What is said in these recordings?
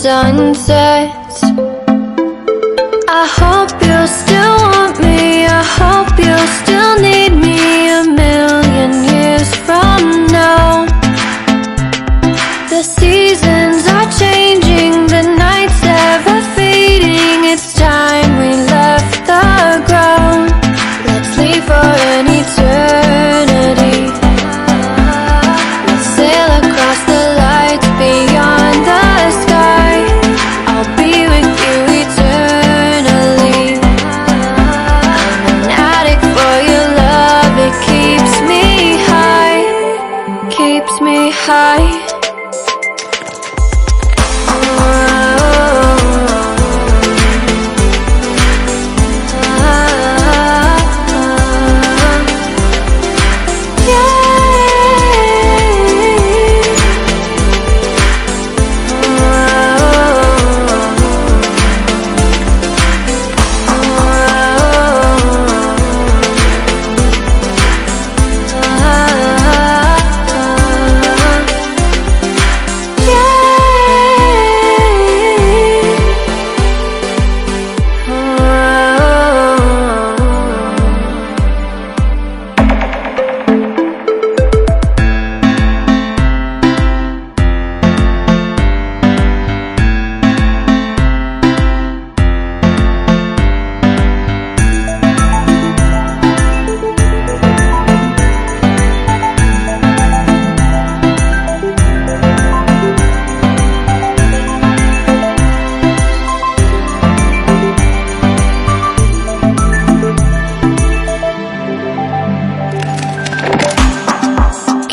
sun sets. I hope you'll still want me, I hope you'll still need me 1,000,000 years from now. The seasons are changing, the nights ever fading. It's time we left the ground. Let's leave for an eternity. We'll sail across the lights beyond the sky. I'll be with you eternally. I'm an addict for your love, it keeps me high, keeps me high.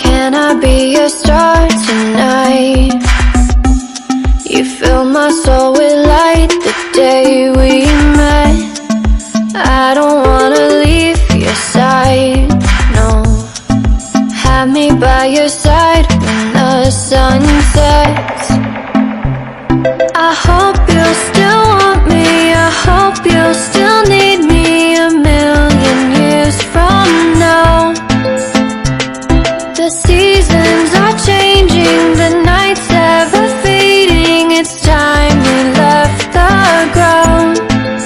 Can I be your star tonight? You fill my soul with light the day we met. I don't wanna leave your side, no. Have me by your side when the sun sets. I hope you'll still want me, I hope you'll still need me 1,000,000 years from now. The seasons are changing, the nights ever fading. It's time we left the ground.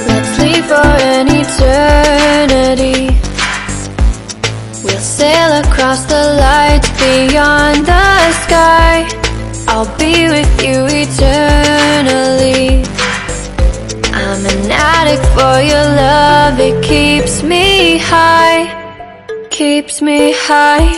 Let's leave for an eternity. We'll sail across the lights beyond the sky. I'll be with you eternally. I'm an addict for your love, it keeps me high, keeps me high.